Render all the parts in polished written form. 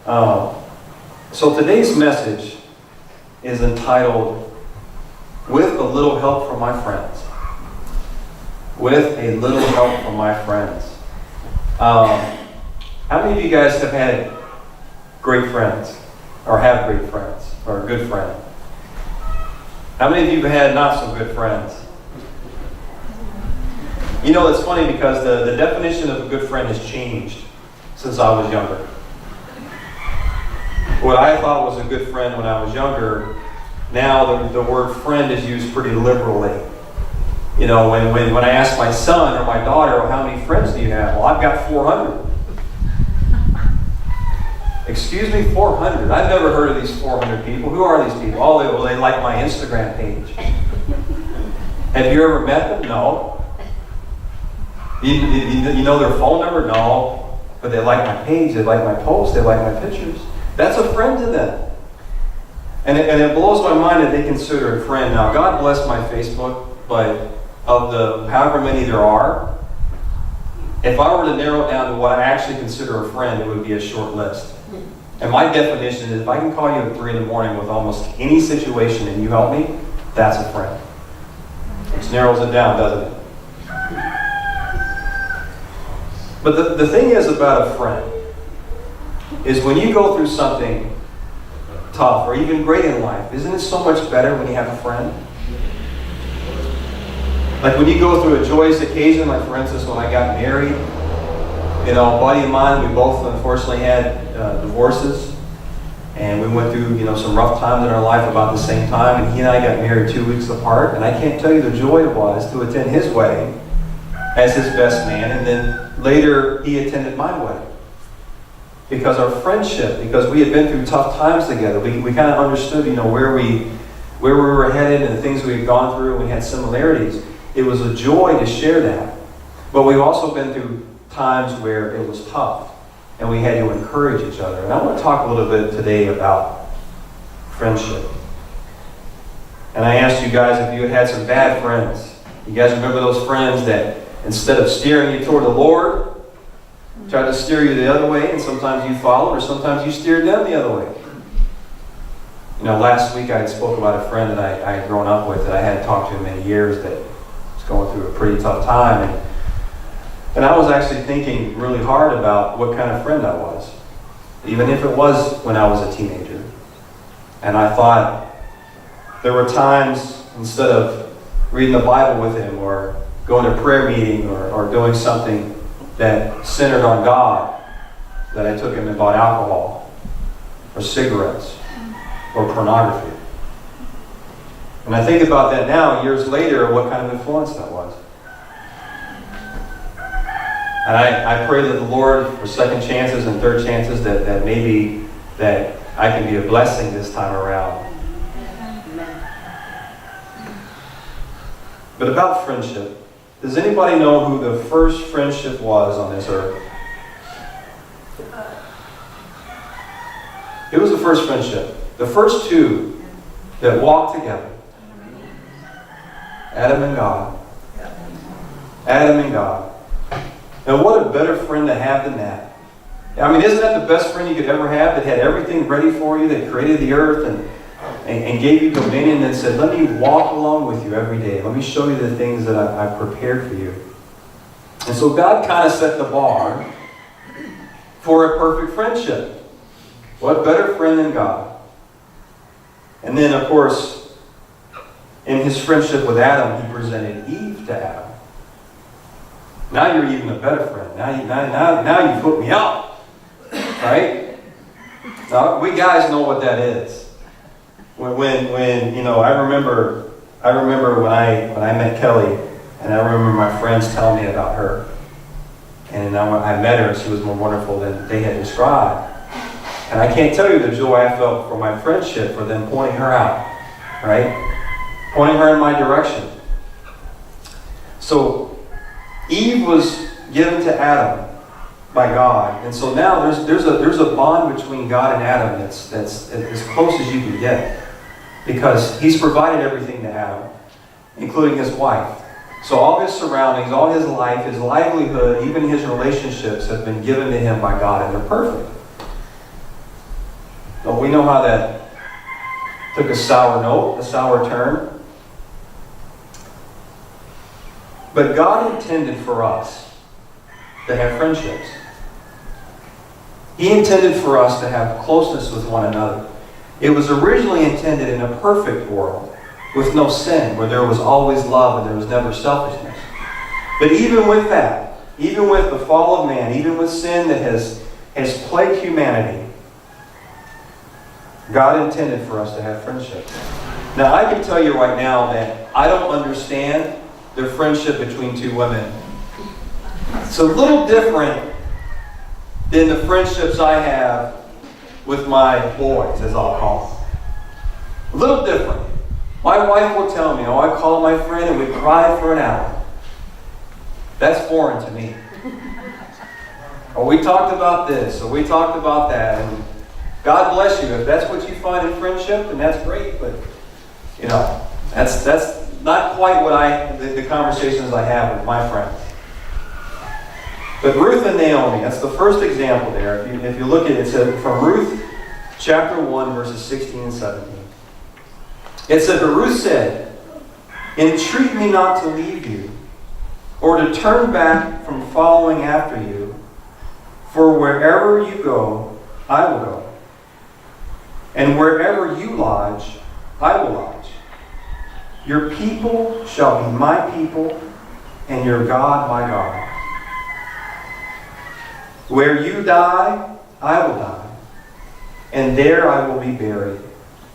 So today's message is entitled, With a Little Help from My Friends. With a little help from my friends. How many of you guys have had great friends? Or have great friends? Or a good friend? How many of you have had not so good friends? You know, it's funny because the definition of a good friend has changed since I was younger. What I thought was a good friend when I was younger, now the word friend is used pretty liberally. You know, when I ask my son or my daughter, well, how many friends do you have? Well, I've got 400. Excuse me, 400? I've never heard of these 400 people. Who are these people? Oh, they like my Instagram page. Have you ever met them? No. You know their phone number? No. But they like my page, they like my posts, they like my pictures. That's a friend to them. And it blows my mind that they consider a friend. Now, God bless my Facebook, but of the however many there are, if I were to narrow it down to what I actually consider a friend, it would be a short list. And my definition is if I can call you at 3 in the morning with almost any situation and you help me, that's a friend. Which narrows it down, doesn't it? But the thing is about a friend is when you go through something tough or even great in life, isn't it so much better when you have a friend? Like when you go through a joyous occasion, like for instance when I got married, you know, a buddy of mine, we both unfortunately had divorces, and we went through, you know, some rough times in our life about the same time, and he and I got married 2 weeks apart, and I can't tell you the joy it was to attend his wedding as his best man, and then later he attended my wedding. Because our friendship, because we had been through tough times together, we kind of understood, you know, where we were headed and the things we had gone through, and we had similarities. It was a joy to share that. But we've also been through times where it was tough, and we had to encourage each other. And I want to talk a little bit today about friendship. And I asked you guys if you had some bad friends. You guys remember those friends that instead of steering you toward the Lord, tried to steer you the other way, and sometimes you followed, or sometimes you steered them the other way. You know, last week I had spoke about a friend that I had grown up with that I hadn't talked to in many years that was going through a pretty tough time. And I was actually thinking really hard about what kind of friend I was, even if it was when I was a teenager. And I thought there were times, instead of reading the Bible with him or going to prayer meeting or doing something that centered on God, that I took him and bought alcohol or cigarettes or pornography. And I think about that now, years later, what kind of influence that was. And I pray that the Lord, for second chances and third chances, that maybe that I can be a blessing this time around. But about friendship, does anybody know who the first friendship was on this earth? It was the first friendship. The first two that walked together. Adam and God. Adam and God. Now what a better friend to have than that. I mean, isn't that the best friend you could ever have, that had everything ready for you, that created the earth and gave you dominion, and said, let me walk along with you every day. Let me show you the things that I've prepared for you. And so God kind of set the bar for a perfect friendship. What better friend than God? And then, of course, in his friendship with Adam, he presented Eve to Adam. Now you're even a better friend. Now you've hooked me up. Right? Now, we guys know what that is. When you know, I remember when I met Kelly, and I remember my friends telling me about her. And I met her, and she was more wonderful than they had described. And I can't tell you the joy I felt for my friendship, for them pointing her out, right? Pointing her in my direction. So Eve was given to Adam by God, and so now there's a bond between God and Adam that's as close as you can get, because he's provided everything to Adam, including his wife. So all his surroundings, all his life, his livelihood, even his relationships have been given to him by God, and they're perfect. But we know how that took a sour note, a sour turn. But God intended for us to have friendships. He intended for us to have closeness with one another. It was originally intended in a perfect world with no sin, where there was always love and there was never selfishness. But even with that, even with the fall of man, even with sin that has plagued humanity, God intended for us to have friendship. Now, I can tell you right now that I don't understand the friendship between two women. It's a little different than the friendships I have with my boys, as I'll call them. A little different. My wife will tell me, I call my friend and we cry for an hour. That's foreign to me. Or we talked about this, or we talked about that. And God bless you. If that's what you find in friendship, then that's great. But, that's not quite what the conversations I have with my friends. But Ruth and Naomi, that's the first example there. If you look at it, it says from Ruth chapter 1, verses 16 and 17. It said, but Ruth said, entreat me not to leave you, or to turn back from following after you, for wherever you go, I will go. And wherever you lodge, I will lodge. Your people shall be my people, and your God my God. Where you die, I will die, and there I will be buried.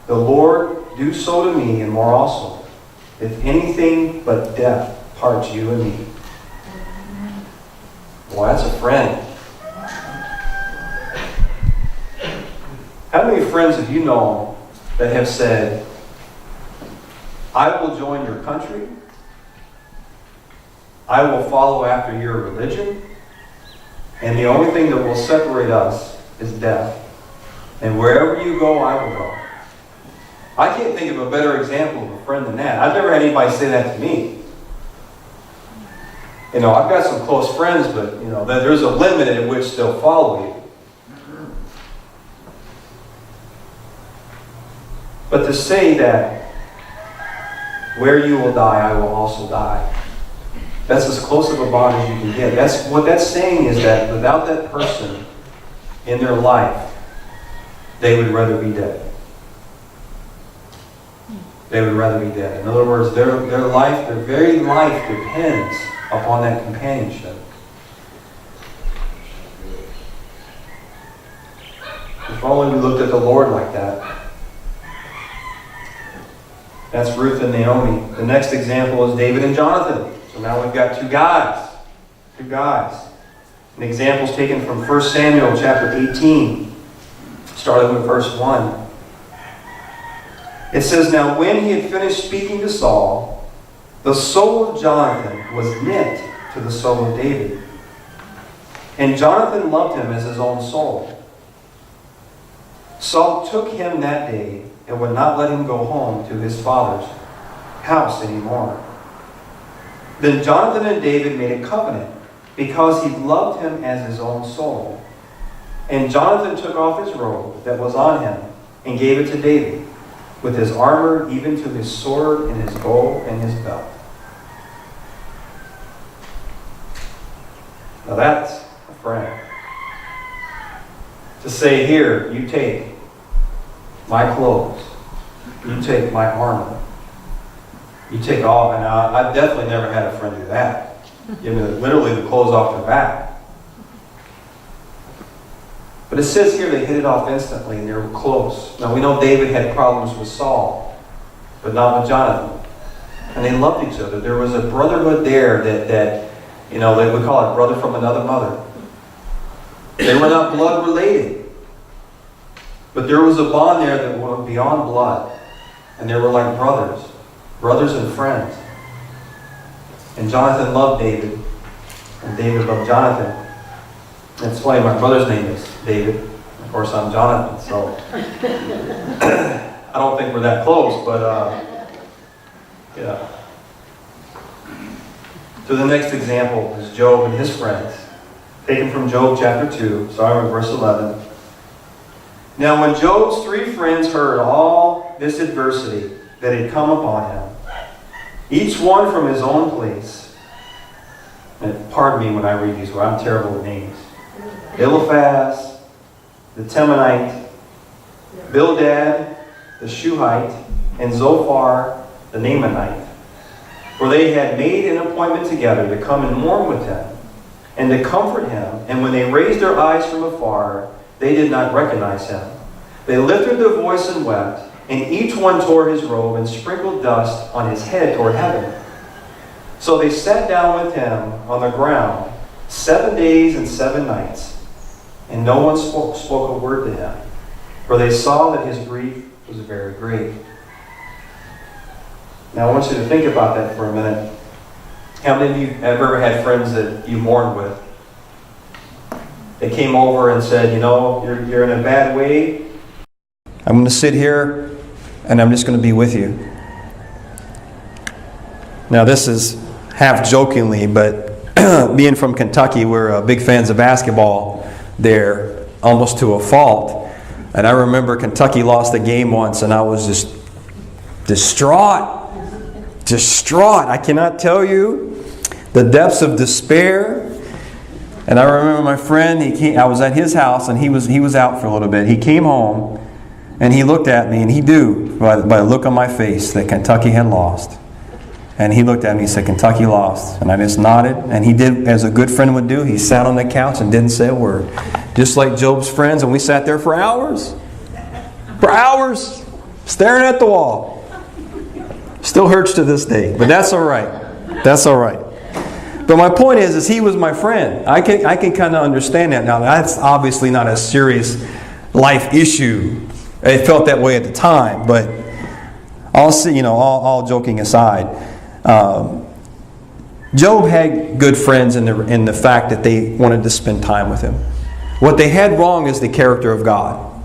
The Lord do so to me, and more also, if anything but death parts you and me. Well, that's a friend. How many friends have you known that have said, I will join your country, I will follow after your religion, and the only thing that will separate us is death. And wherever you go, I will go. I can't think of a better example of a friend than that. I've never had anybody say that to me. I've got some close friends, but, there's a limit at which they'll follow you. But to say that where you will die, I will also die. That's as close of a bond as you can get. What that's saying is that without that person in their life, they would rather be dead. They would rather be dead. In other words, their life, their very life depends upon that companionship. If only we looked at the Lord like that. That's Ruth and Naomi. The next example is David and Jonathan. So now we've got two guys. An example is taken from 1 Samuel chapter 18, starting with verse 1. It says, now when he had finished speaking to Saul, the soul of Jonathan was knit to the soul of David. And Jonathan loved him as his own soul. Saul took him that day and would not let him go home to his father's house anymore. Then Jonathan and David made a covenant because he loved him as his own soul. And Jonathan took off his robe that was on him and gave it to David, with his armor, even to his sword and his bow and his belt. Now that's a friend. To say, here, you take my clothes, you take my armor, you take all, and I've definitely never had a friend do that. Give me literally the clothes off their back. But it says here they hit it off instantly and they were close. Now we know David had problems with Saul, but not with Jonathan. And they loved each other. There was a brotherhood there that they would call it brother from another mother. They were not blood related. But there was a bond there that went beyond blood. And they were like brothers and friends. And Jonathan loved David, and David loved Jonathan. And it's funny, my brother's name is David. Of course, I'm Jonathan, so I don't think we're that close, but yeah. So the next example is Job and his friends, taken from Job chapter 2, starting with verse 11. Now when Job's 3 friends heard all this adversity that had come upon him, each one from his own place, and pardon me when I read these, I'm terrible with names. Eliphaz, the Temanite, Bildad, the Shuhite, and Zophar, the Naamanite. For they had made an appointment together to come and mourn with him, and to comfort him. And when they raised their eyes from afar, they did not recognize him. They lifted their voice and wept, and each one tore his robe and sprinkled dust on his head toward heaven. So they sat down with him on the ground 7 days and 7 nights, and no one spoke a word to him, for they saw that his grief was very great. Now I want you to think about that for a minute. How many of you have ever had friends that you mourned with? They came over and said, you know, you're in a bad way. I'm going to sit here and I'm just going to be with you. Now this is half jokingly, but being from Kentucky, we're big fans of basketball there, almost to a fault. And I remember Kentucky lost a game once and I was just distraught. I cannot tell you the depths of despair. And I remember my friend, I was at his house and he was out for a little bit. He came home and he looked at me and he knew by the look on my face that Kentucky had lost. And he looked at me and said, Kentucky lost. And I just nodded. And he did as a good friend would do. He sat on the couch and didn't say a word. Just like Job's friends, and we sat there for hours. For hours, staring at the wall. Still hurts to this day, but that's all right. That's all right. But my point is he was my friend. I can kind of understand that now. That's obviously not a serious life issue. It felt that way at the time, but all joking aside, Job had good friends in the fact that they wanted to spend time with him. What they had wrong is the character of God.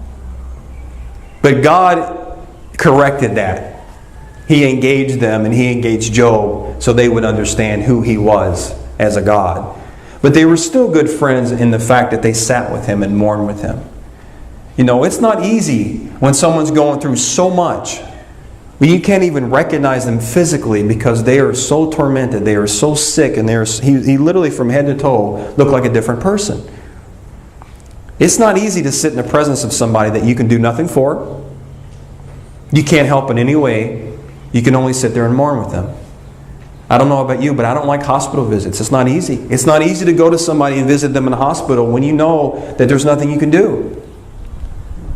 But God corrected that. He engaged them and he engaged Job so they would understand who he was as a God. But they were still good friends in the fact that they sat with him and mourned with him. You know, it's not easy when someone's going through so much. You can't even recognize them physically because they are so tormented, they are so sick, and he literally from head to toe looked like a different person. It's not easy to sit in the presence of somebody that you can do nothing for. You can't help in any way. You can only sit there and mourn with them. I don't know about you, but I don't like hospital visits. It's not easy. It's not easy to go to somebody and visit them in a hospital when you know that there's nothing you can do.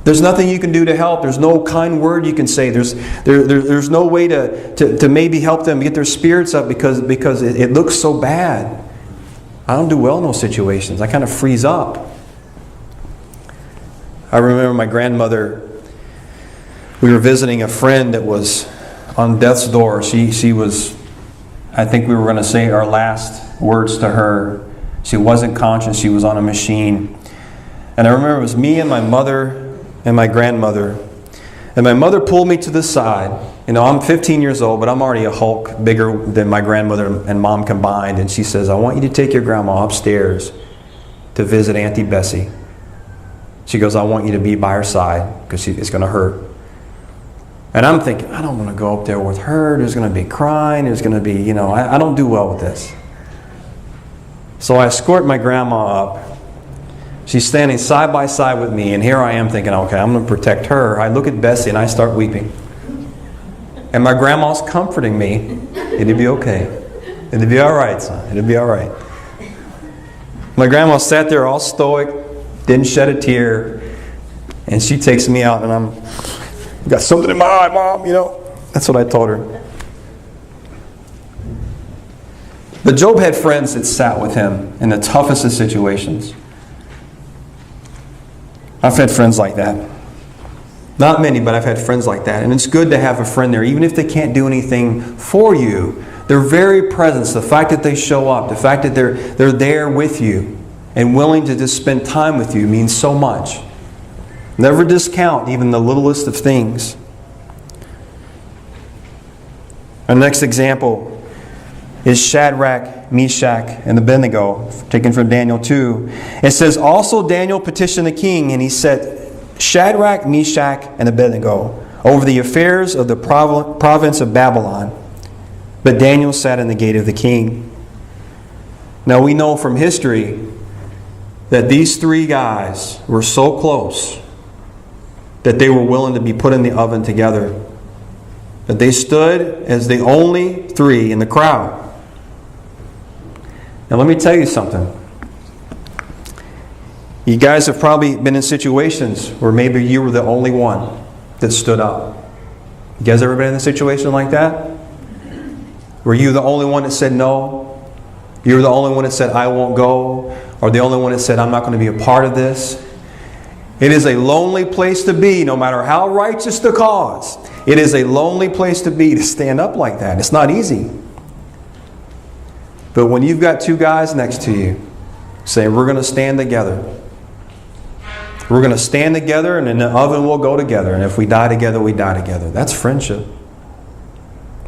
There's nothing you can do to help. There's no kind word you can say. There's no way to maybe help them get their spirits up because it looks so bad. I don't do well in those situations. I kind of freeze up. I remember my grandmother, we were visiting a friend that was on death's door. She was, I think we were going to say our last words to her. She wasn't conscious. She was on a machine. And I remember it was me and my mother and my grandmother. And my mother pulled me to the side. You know, I'm 15 years old, but I'm already a hulk, bigger than my grandmother and mom combined. And she says, I want you to take your grandma upstairs to visit Auntie Bessie. She goes, I want you to be by her side because it's going to hurt. And I'm thinking, I don't want to go up there with her. There's going to be crying. There's going to be, I don't do well with this. So I escort my grandma up. She's standing side by side with me. And here I am thinking, okay, I'm going to protect her. I look at Bessie and I start weeping. And my grandma's comforting me. It'll be okay. It'll be all right, son. It'll be all right. My grandma sat there all stoic, didn't shed a tear. And she takes me out and I've got something in my eye, Mom, That's what I told her. But Job had friends that sat with him in the toughest of situations. I've had friends like that. Not many, but I've had friends like that. And it's good to have a friend there, even if they can't do anything for you. Their very presence, the fact that they show up, the fact that they're there with you and willing to just spend time with you means so much. Never discount even the littlest of things. Our next example is Shadrach, Meshach, and Abednego, taken from Daniel 2. It says, also Daniel petitioned the king, and he said, Shadrach, Meshach, and Abednego over the affairs of the province of Babylon. But Daniel sat in the gate of the king. Now we know from history that these three guys were so close that they were willing to be put in the oven together. That they stood as the only three in the crowd. Now let me tell you something. You guys have probably been in situations where maybe you were the only one that stood up. You guys ever been in a situation like that? Were you the only one that said no? You were the only one that said, I won't go. Or the only one that said, I'm not going to be a part of this. It is a lonely place to be, no matter how righteous the cause. It is a lonely place to be to stand up like that. It's not easy. But when you've got two guys next to you saying, we're going to stand together. We're going to stand together, and in the oven we'll go together. And if we die together, we die together. That's friendship.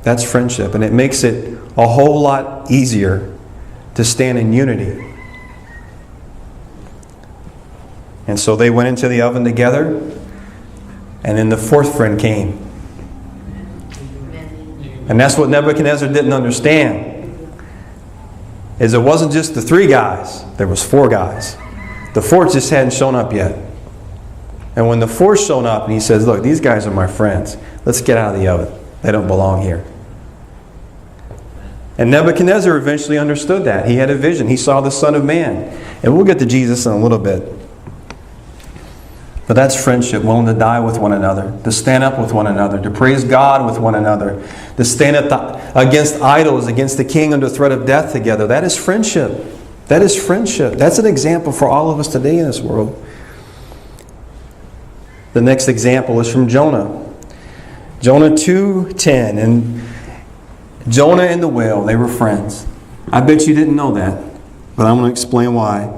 That's friendship. And it makes it a whole lot easier to stand in unity. And so they went into the oven together. And then the fourth friend came. And that's what Nebuchadnezzar didn't understand. Is it wasn't just the three guys. There was four guys. The fourth just hadn't shown up yet. And when the fourth showed up and he says, look, these guys are my friends. Let's get out of the oven. They don't belong here. And Nebuchadnezzar eventually understood that. He had a vision. He saw the Son of Man. And we'll get to Jesus in a little bit. But that's friendship, willing to die with one another, to stand up with one another, to praise God with one another, to stand up against idols, against the king under threat of death together. That is friendship. That is friendship. That's an example for all of us today in this world. The next example is from Jonah. Jonah 2:10. And Jonah and the whale, they were friends. I bet you didn't know that, but I'm going to explain why.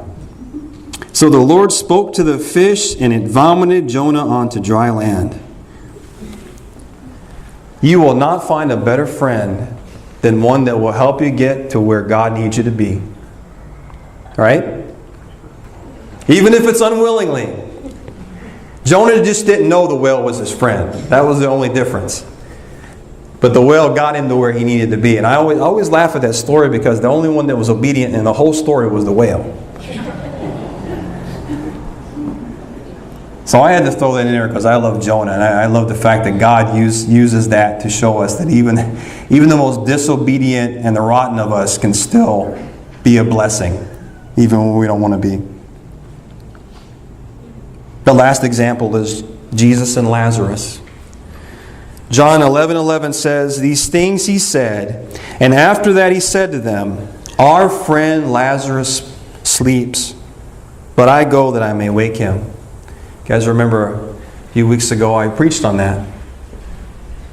So the Lord spoke to the fish, and it vomited Jonah onto dry land. You will not find a better friend than one that will help you get to where God needs you to be. Right? Even if it's unwillingly. Jonah just didn't know the whale was his friend. That was the only difference. But the whale got him to where he needed to be. And I always laugh at that story because the only one that was obedient in the whole story was the whale. So I had to throw that in there because I love Jonah. And I love the fact that God uses that to show us that even the most disobedient and the rotten of us can still be a blessing. Even when we don't want to be. The last example is Jesus and Lazarus. John 11:11 says, these things he said, and after that he said to them, our friend Lazarus sleeps, but I go that I may wake him. You guys remember a few weeks ago I preached on that.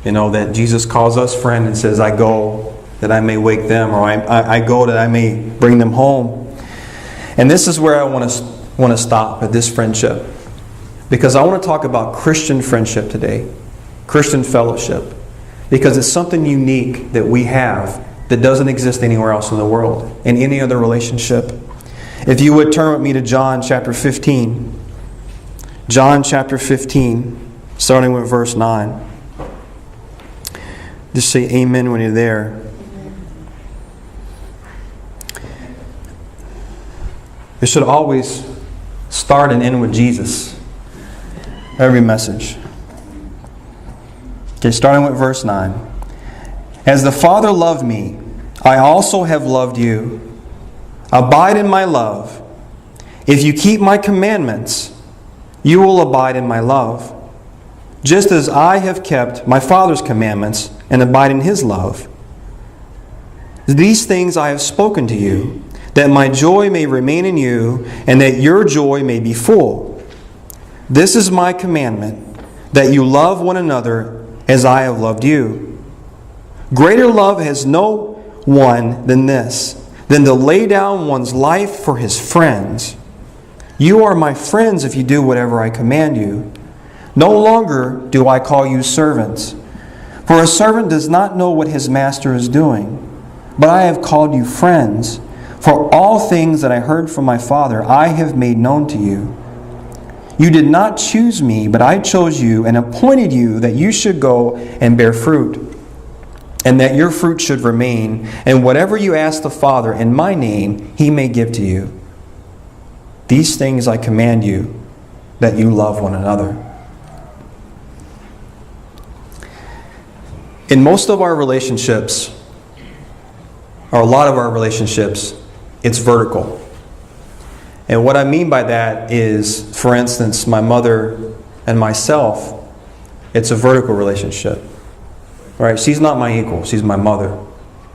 You know, that Jesus calls us friend and says, I go that I may wake them, or I go that I may bring them home. And this is where I want to stop at this friendship. Because I want to talk about Christian friendship today. Christian fellowship. Because it's something unique that we have that doesn't exist anywhere else in the world, in any other relationship. If you would turn with me to John chapter 15. John chapter 15, starting with verse 9. Just say amen when you're there. It should always start and end with Jesus. Every message. Okay, starting with verse 9. As the Father loved me, I also have loved you. Abide in my love. If you keep my commandments, you will abide in my love, just as I have kept my Father's commandments and abide in his love. These things I have spoken to you, that my joy may remain in you, and that your joy may be full. This is my commandment, that you love one another as I have loved you. Greater love has no one than this, than to lay down one's life for his friends. You are my friends if you do whatever I command you. No longer do I call you servants, for a servant does not know what his master is doing. But I have called you friends, for all things that I heard from my Father I have made known to you. You did not choose me, but I chose you and appointed you that you should go and bear fruit, and that your fruit should remain, and whatever you ask the Father in my name, he may give to you. These things I command you, that you love one another. In most of our relationships, or a lot of our relationships, it's vertical. And what I mean by that is, for instance, my mother and myself, it's a vertical relationship. Right? She's not my equal, she's my mother.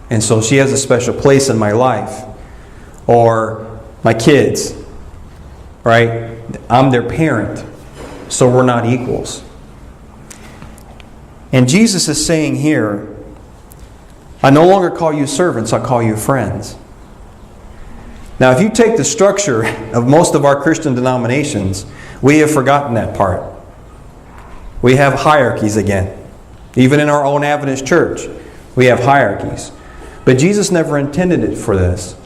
And so she has a special place in my life. Or my kids, right? I'm their parent, so we're not equals. And Jesus is saying here, I no longer call you servants, I call you friends. Now, if you take the structure of most of our Christian denominations, we have forgotten that part. We have hierarchies again. Even in our own Adventist church, we have hierarchies. But Jesus never intended it for this.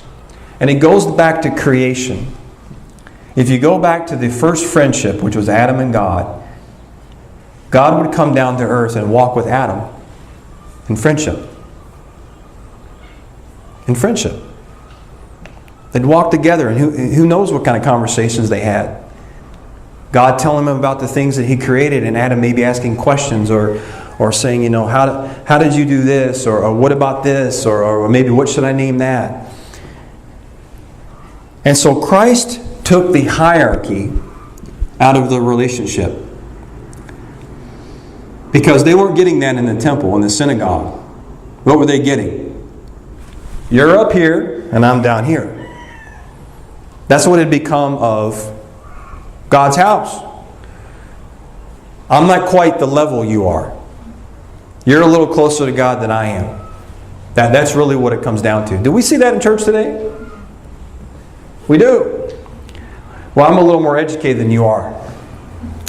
And it goes back to creation. If you go back to the first friendship, which was Adam and God, God would come down to earth and walk with Adam in friendship. In friendship. They'd walk together, and who knows what kind of conversations they had. God telling him about the things that he created, and Adam maybe asking questions or saying, you know, how did you do this? Or what about this? Or maybe what should I name that? And so Christ took the hierarchy out of the relationship. Because they weren't getting that in the temple, in the synagogue. What were they getting? You're up here, and I'm down here. That's what had become of God's house. I'm not quite the level you are. You're a little closer to God than I am. That's really what it comes down to. Do we see that in church today? We do. Well, I'm a little more educated than you are.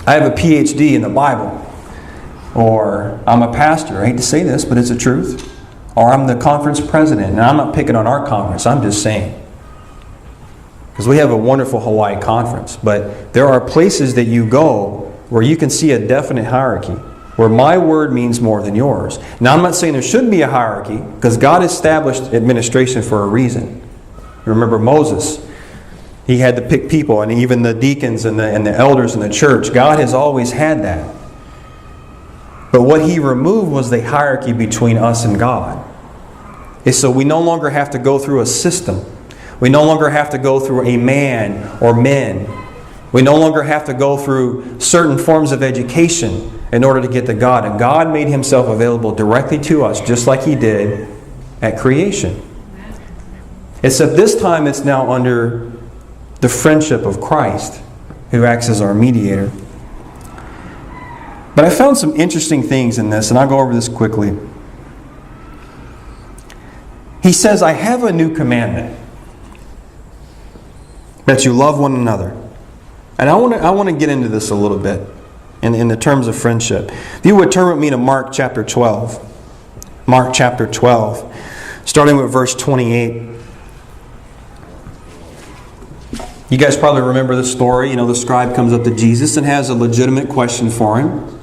I have a PhD in the Bible. Or I'm a pastor. I hate to say this, but it's the truth. Or I'm the conference president. And I'm not picking on our conference. I'm just saying. Because we have a wonderful Hawaii conference. But there are places that you go where you can see a definite hierarchy. Where my word means more than yours. Now, I'm not saying there shouldn't be a hierarchy. Because God established administration for a reason. You remember Moses. He had to pick people. And even the deacons and the elders in the church. God has always had that. But what he removed was the hierarchy between us and God. And so we no longer have to go through a system. We no longer have to go through a man or men. We no longer have to go through certain forms of education in order to get to God. And God made himself available directly to us, just like he did at creation. Except this time it's now under the friendship of Christ, who acts as our mediator. But I found some interesting things in this, and I'll go over this quickly. He says, I have a new commandment, that you love one another. And I want to get into this a little bit in the terms of friendship. If you would turn with me to Mark chapter 12. Mark chapter 12, starting with verse 28. You guys probably remember the story. You know, the scribe comes up to Jesus and has a legitimate question for him.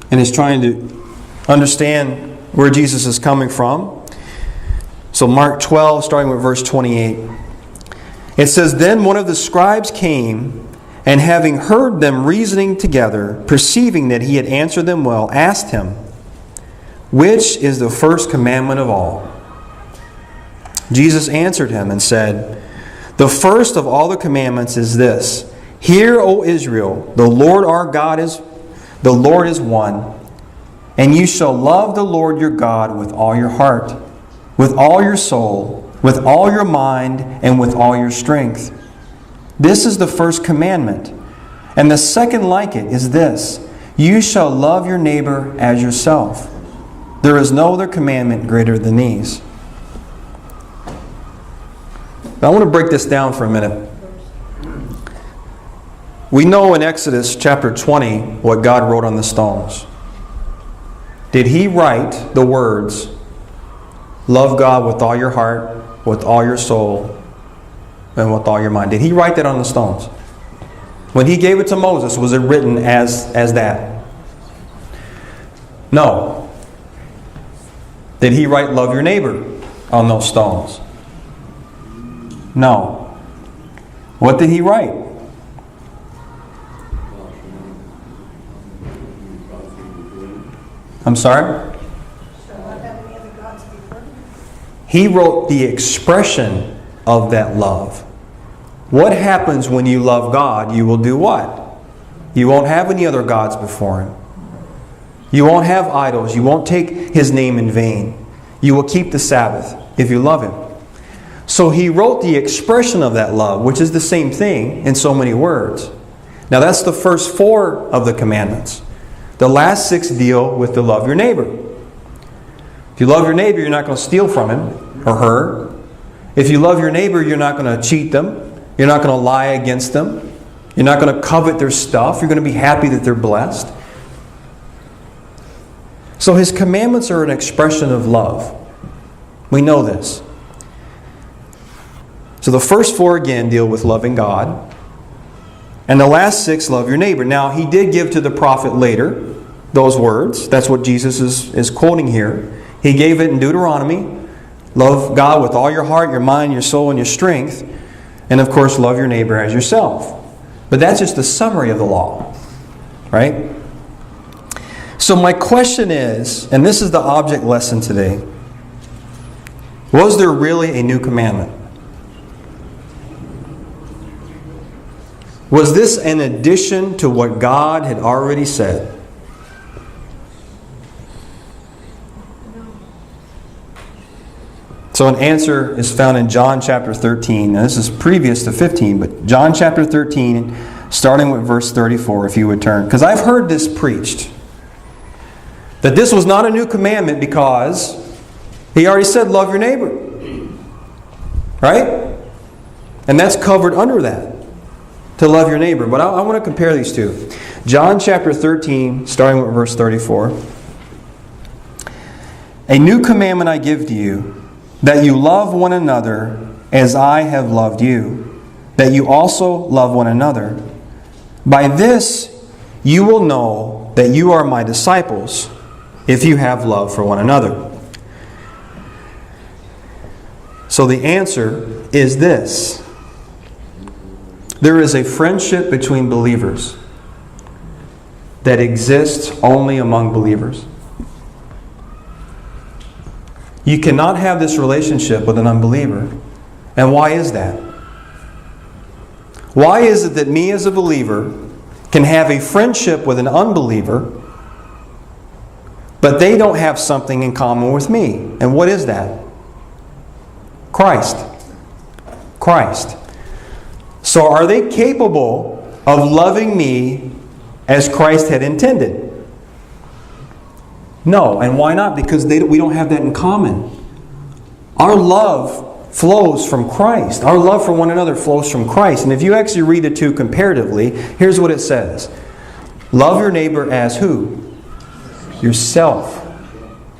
And is trying to understand where Jesus is coming from. So Mark 12, starting with verse 28. It says, Then one of the scribes came, and having heard them reasoning together, perceiving that he had answered them well, asked him, Which is the first commandment of all? Jesus answered him and said, The first of all the commandments is this, Hear, O Israel, the Lord our God is the Lord is one, and you shall love the Lord your God with all your heart, with all your soul, with all your mind, and with all your strength. This is the first commandment. And the second like it is this, You shall love your neighbor as yourself. There is no other commandment greater than these. Now I want to break this down for a minute. We know in Exodus chapter 20 what God wrote on the stones. Did he write the words, love God with all your heart, with all your soul, and with all your mind? Did he write that on the stones? When He gave it to Moses, was it written as that? No. Did He write love your neighbor on those stones? No. What did He write? I'm sorry? He wrote the expression of that love. What happens when you love God? You will do what? You won't have any other gods before Him. You won't have idols. You won't take His name in vain. You will keep the Sabbath if you love Him. So He wrote the expression of that love, which is the same thing in so many words. Now that's the first 4 of the commandments. The last 6 deal with the love your neighbor. If you love your neighbor, you're not going to steal from him or her. If you love your neighbor, you're not going to cheat them. You're not going to lie against them. You're not going to covet their stuff. You're going to be happy that they're blessed. So His commandments are an expression of love. We know this. So the first 4 again deal with loving God. And the last 6, love your neighbor. Now, He did give to the prophet later those words. That's what Jesus is quoting here. He gave it in Deuteronomy. Love God with all your heart, your mind, your soul, and your strength. And of course, love your neighbor as yourself. But that's just a summary of the law. Right? So my question is, and this is the object lesson today, was there really a new commandment? Was this an addition to what God had already said? So an answer is found in John chapter 13. Now this is previous to 15, but John chapter 13, starting with verse 34, if you would turn. Because I've heard this preached, that this was not a new commandment because He already said, love your neighbor. Right? And that's covered under that. To love your neighbor. But I want to compare these two. John chapter 13, starting with verse 34. A new commandment I give to you, that you love one another as I have loved you, that you also love one another. By this you will know that you are my disciples, if you have love for one another. So the answer is this. There is a friendship between believers that exists only among believers. You cannot have this relationship with an unbeliever. And why is that? Why is it that me as a believer can have a friendship with an unbeliever, but they don't have something in common with me? And what is that? Christ. Christ. So are they capable of loving me as Christ had intended? No. And why not? Because we don't have that in common. Our love flows from Christ. Our love for one another flows from Christ. And if you actually read the two comparatively, here's what it says. Love your neighbor as who? Yourself.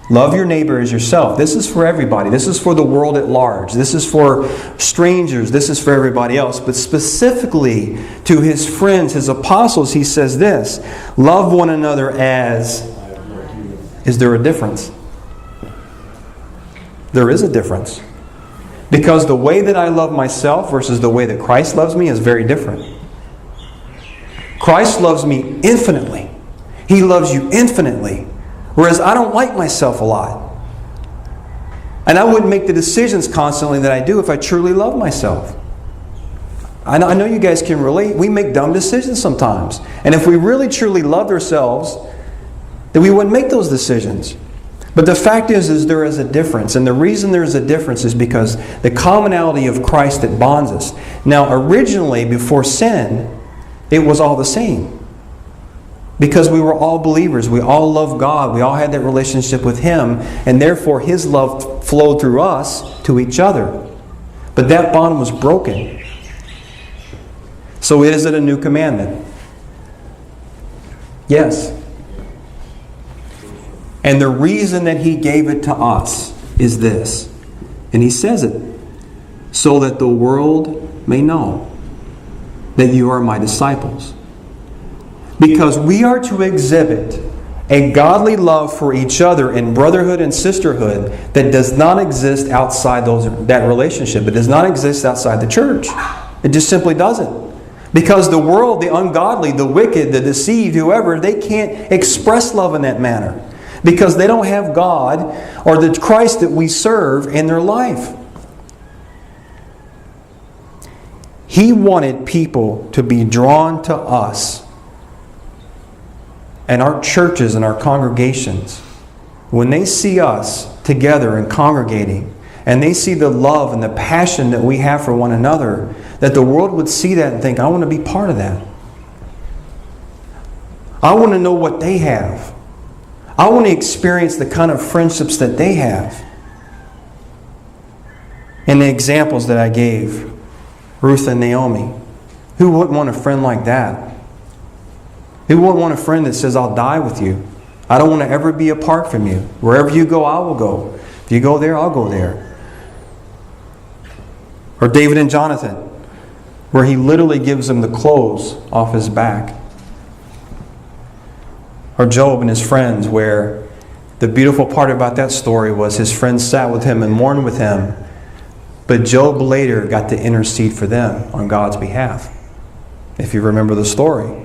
Love your neighbor as yourself. This is for everybody. This is for the world at large. This is for strangers. This is for everybody else. But specifically to His friends, His apostles, He says this. Love one another as... Is there a difference? There is a difference. Because the way that I love myself versus the way that Christ loves me is very different. Christ loves me infinitely. He loves you infinitely. Whereas I don't like myself a lot. And I wouldn't make the decisions constantly that I do if I truly love myself. I know you guys can relate. We make dumb decisions sometimes. And if we really truly loved ourselves, then we wouldn't make those decisions. But the fact is there is a difference. And the reason there is a difference is because the commonality of Christ that bonds us. Now, originally, before sin, it was all the same. Because we were all believers. We all loved God. We all had that relationship with Him. And therefore, His love flowed through us to each other. But that bond was broken. So is it a new commandment? Yes. And the reason that He gave it to us is this. And He says it. So that the world may know. that you are my disciples. Because we are to exhibit a godly love for each other in brotherhood and sisterhood that does not exist outside that relationship. It does not exist outside the church. It just simply doesn't. Because the world, the ungodly, the wicked, the deceived, whoever, they can't express love in that manner. Because they don't have God or the Christ that we serve in their life. He wanted people to be drawn to us and our churches and our congregations. When they see us together and congregating, and they see the love and the passion that we have for one another, that the world would see that and think, I want to be part of that. I want to know what they have. I want to experience the kind of friendships that they have. And the examples that I gave, Ruth and Naomi. Who wouldn't want a friend like that? Who wouldn't want a friend that says, I'll die with you. I don't want to ever be apart from you. Wherever you go, I will go. If you go there, I'll go there. Or David and Jonathan, where he literally gives them the clothes off his back. Or Job and his friends, where the beautiful part about that story was his friends sat with him and mourned with him. But Job later got to intercede for them on God's behalf. If you remember the story.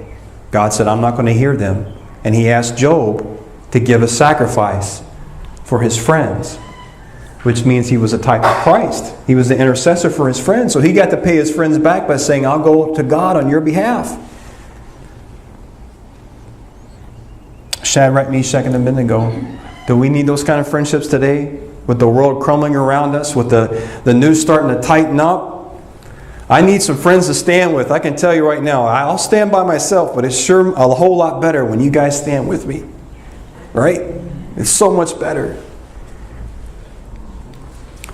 God said, I'm not going to hear them. And he asked Job to give a sacrifice for his friends. Which means he was a type of Christ. He was the intercessor for his friends. So he got to pay his friends back by saying, I'll go to God on your behalf. Shadrach, Meshach, and Abednego. Do we need those kind of friendships today? With the world crumbling around us, with the news starting to tighten up? I need some friends to stand with. I can tell you right now, I'll stand by myself, but it's sure a whole lot better when you guys stand with me. Right? It's so much better.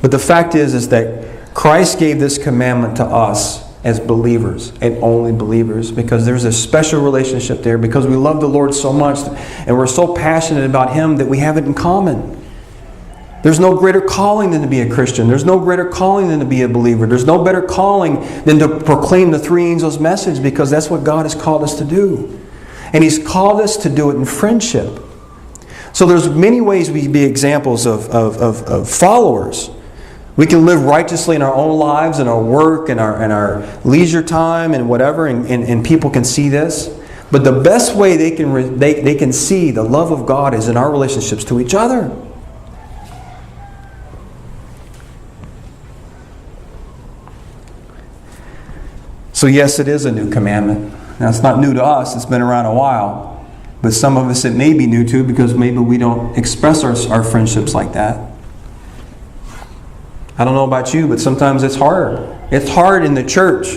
But the fact is that Christ gave this commandment to us as believers and only believers, because there's a special relationship there, because we love the Lord so much and we're so passionate about Him that we have it in common. There's no greater calling than to be a Christian. There's no greater calling than to be a believer. There's no better calling than to proclaim the three angels' message, because that's what God has called us to do. And He's called us to do it in friendship. So there's many ways we can be examples of followers. We can live righteously in our own lives, in our work, in our leisure time, and whatever, and people can see this. But the best way they can see the love of God is in our relationships to each other. So yes, it is a new commandment. Now, it's not new to us. It's been around a while. But some of us it may be new to, because maybe we don't express our friendships like that. I don't know about you, but sometimes it's hard. It's hard in the church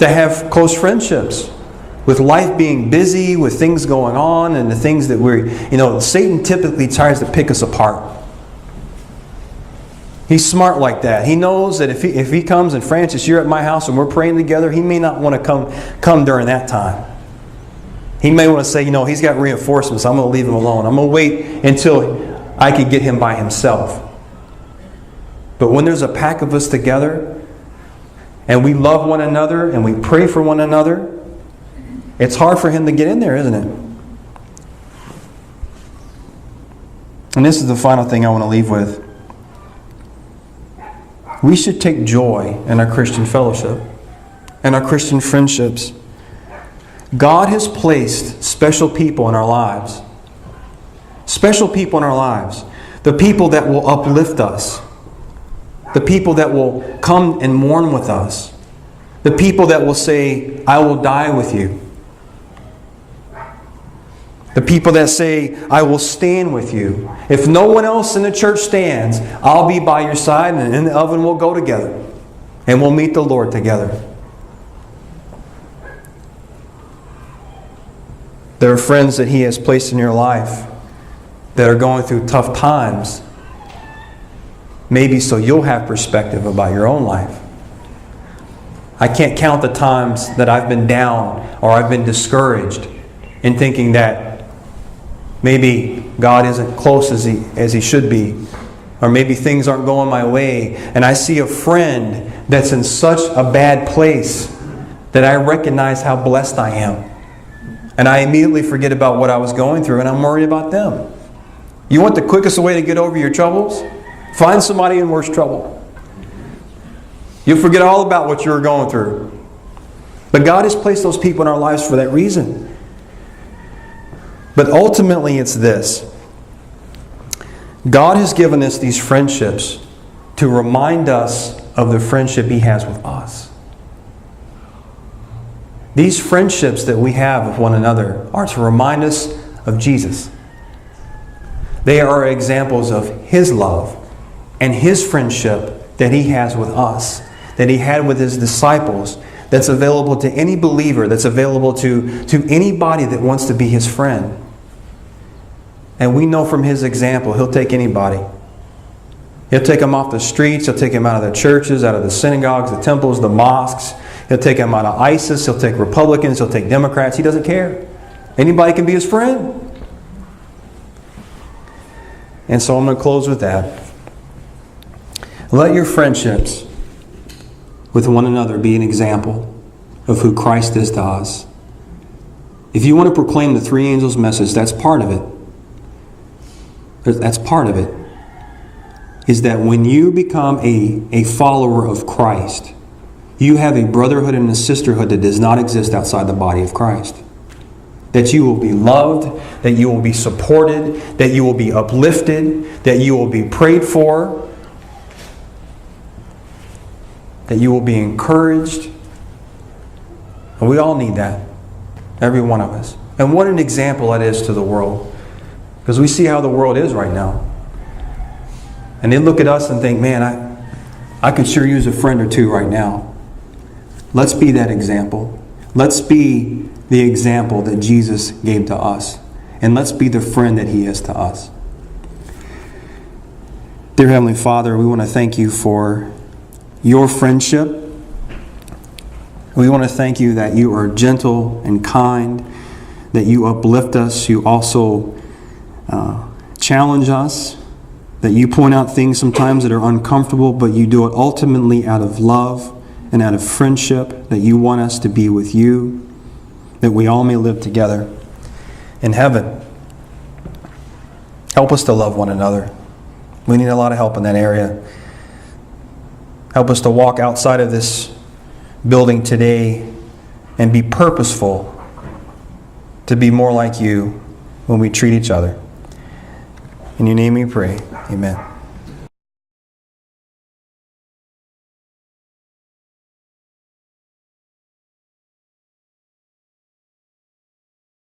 to have close friendships. With life being busy, with things going on, and the things that Satan typically tries to pick us apart. He's smart like that. He knows that if he comes and Francis, you're at my house and we're praying together, he may not want to come during that time. He may want to say, he's got reinforcements. I'm going to leave him alone. I'm going to wait until I can get him by himself. But when there's a pack of us together and we love one another and we pray for one another, it's hard for him to get in there, isn't it? And this is the final thing I want to leave with. We should take joy in our Christian fellowship and our Christian friendships. God has placed special people in our lives. Special people in our lives. The people that will uplift us. The people that will come and mourn with us. The people that will say, I will die with you. The people that say, I will stand with you. If no one else in the church stands, I'll be by your side, and in the oven we'll go together. And we'll meet the Lord together. There are friends that He has placed in your life that are going through tough times. Maybe so you'll have perspective about your own life. I can't count the times that I've been down or I've been discouraged in thinking that maybe God isn't close as he should be. Or maybe things aren't going my way. And I see a friend that's in such a bad place that I recognize how blessed I am. And I immediately forget about what I was going through and I'm worried about them. You want the quickest way to get over your troubles? Find somebody in worse trouble. You'll forget all about what you were going through. But God has placed those people in our lives for that reason. But ultimately it's this. God has given us these friendships to remind us of the friendship He has with us. These friendships that we have with one another are to remind us of Jesus. They are examples of His love and His friendship that He has with us, that He had with His disciples, that's available to any believer, that's available to anybody that wants to be His friend. And we know from His example, He'll take anybody. He'll take them off the streets, He'll take them out of the churches, out of the synagogues, the temples, the mosques. He'll take them out of ISIS, He'll take Republicans, He'll take Democrats. He doesn't care. Anybody can be His friend. And so I'm going to close with that. Let your friendships with one another be an example of who Christ is to us. If you want to proclaim the three angels' message, that's part of it. That's part of it. Is that when you become a follower of Christ, you have a brotherhood and a sisterhood that does not exist outside the body of Christ. That you will be loved, that you will be supported, that you will be uplifted, that you will be prayed for, that you will be encouraged. And we all need that. Every one of us. And what an example that is to the world. Because we see how the world is right now. And they look at us and think, man, I could sure use a friend or two right now. Let's be that example. Let's be the example that Jesus gave to us. And let's be the friend that He is to us. Dear Heavenly Father, we want to thank You for Your friendship. We want to thank You that You are gentle and kind, that You uplift us. You also challenge us, that You point out things sometimes that are uncomfortable, but You do it ultimately out of love and out of friendship, that You want us to be with You, that we all may live together in heaven. Help us to love one another. We need a lot of help in that area. Help us to walk outside of this building today and be purposeful to be more like You when we treat each other. In Your name we pray. Amen.